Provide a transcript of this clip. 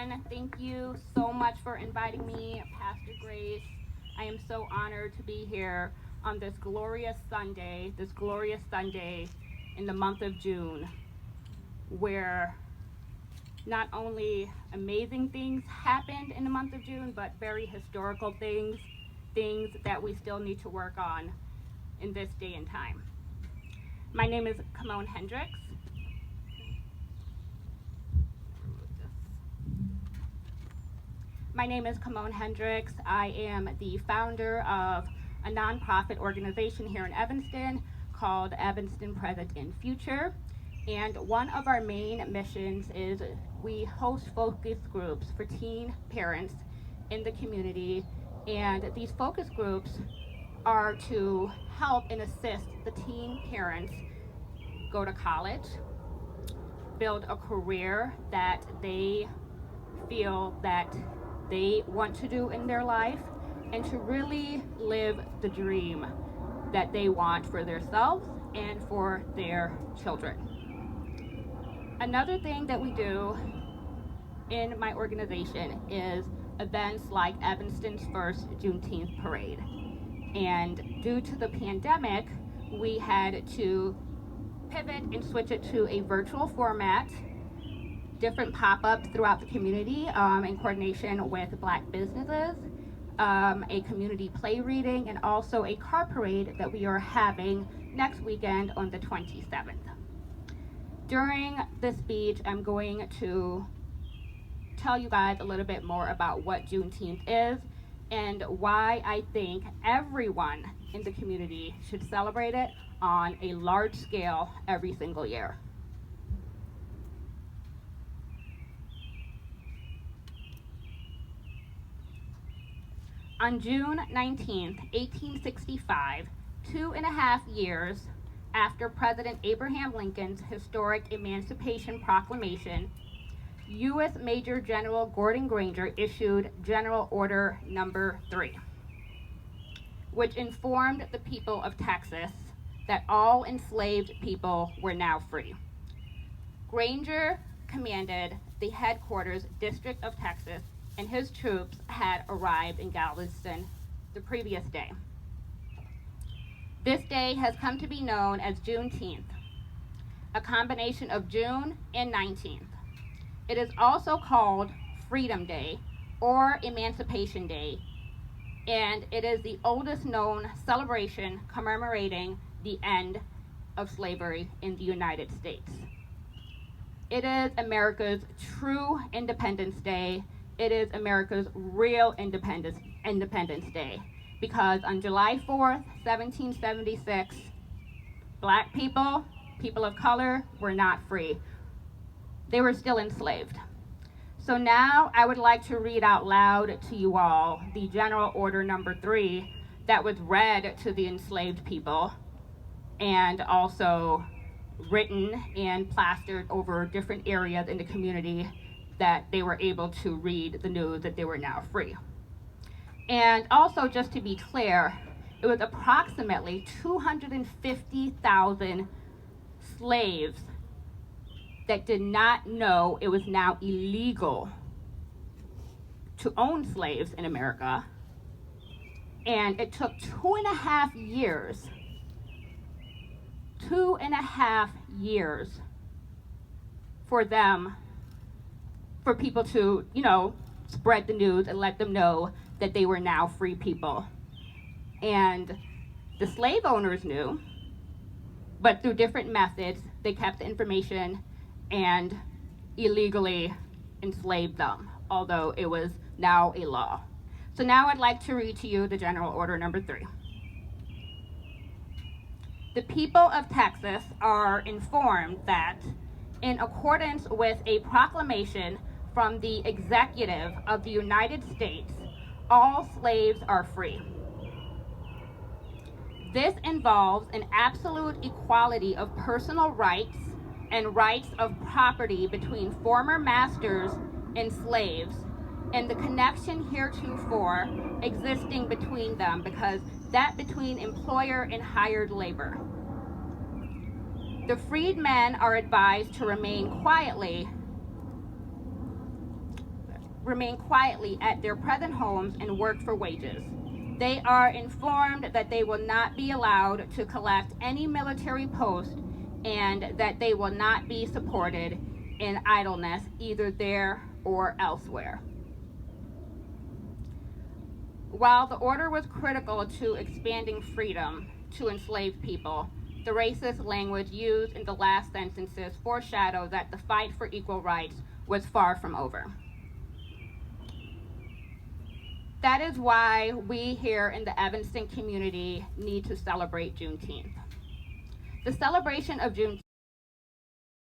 again, thank you so much for inviting me, Pastor Grace. I am so honored to be here on this glorious Sunday in the month of June, where not only amazing things happened in the month of June, but very historical things that we still need to work on in this day and time. My name is Kimone Hendricks. I am the founder of a nonprofit organization here in Evanston called Evanston Present and Future. And one of our main missions is we host focus groups for teen parents in the community. And these focus groups are to help and assist the teen parents go to college, build a career that they feel that they want to do in their life, and to really live the dream that they want for themselves and for their children. Another thing that we do in my organization is events like Evanston's first Juneteenth parade. And due to the pandemic, we had to pivot and switch it to a virtual format, different pop-ups throughout the community in coordination with Black businesses, a community play reading, and also a car parade that we are having next weekend on the 27th. During this speech, I'm going to tell you guys a little bit more about what Juneteenth is and why I think everyone in the community should celebrate it on a large scale every single year. On June 19, 1865, 2.5 years after President Abraham Lincoln's historic Emancipation Proclamation, U.S. Major General Gordon Granger issued General Order Number 3, which informed the people of Texas that all enslaved people were now free. Granger commanded the headquarters district of Texas, and his troops had arrived in Galveston the previous day. This day has come to be known as Juneteenth, a combination of June and 19th. It is also called Freedom Day or Emancipation Day, and it is the oldest known celebration commemorating the end of slavery in the United States. It is America's true Independence Day. It is America's real Independence Day, because on July 4th, 1776, Black people, people of color, were not free. They were still enslaved. So now I would like to read out loud to you all the General Order Number 3 that was read to the enslaved people and also written and plastered over different areas in the community that they were able to read the news that they were now free. And also, just to be clear, it was approximately 250,000 slaves that did not know it was now illegal to own slaves in America. And it took 2.5 years for people to, spread the news and let them know that they were now free people. And the slave owners knew, but through different methods, they kept the information and illegally enslaved them, although it was now a law. So now I'd like to read to you the General Order Number 3. The people of Texas are informed that, in accordance with a proclamation from the Executive of the United States, all slaves are free. This involves an absolute equality of personal rights and rights of property between former masters and slaves, and the connection heretofore existing between them, because that between employer and hired labor. The freedmen are advised to remain quietly remain quietly at their present homes and work for wages. They are informed that they will not be allowed to collect any military post and that they will not be supported in idleness either there or elsewhere. While the order was critical to expanding freedom to enslaved people, the racist language used in the last sentences foreshadowed that the fight for equal rights was far from over. That is why we here in the Evanston community need to celebrate Juneteenth. The celebration of Juneteenth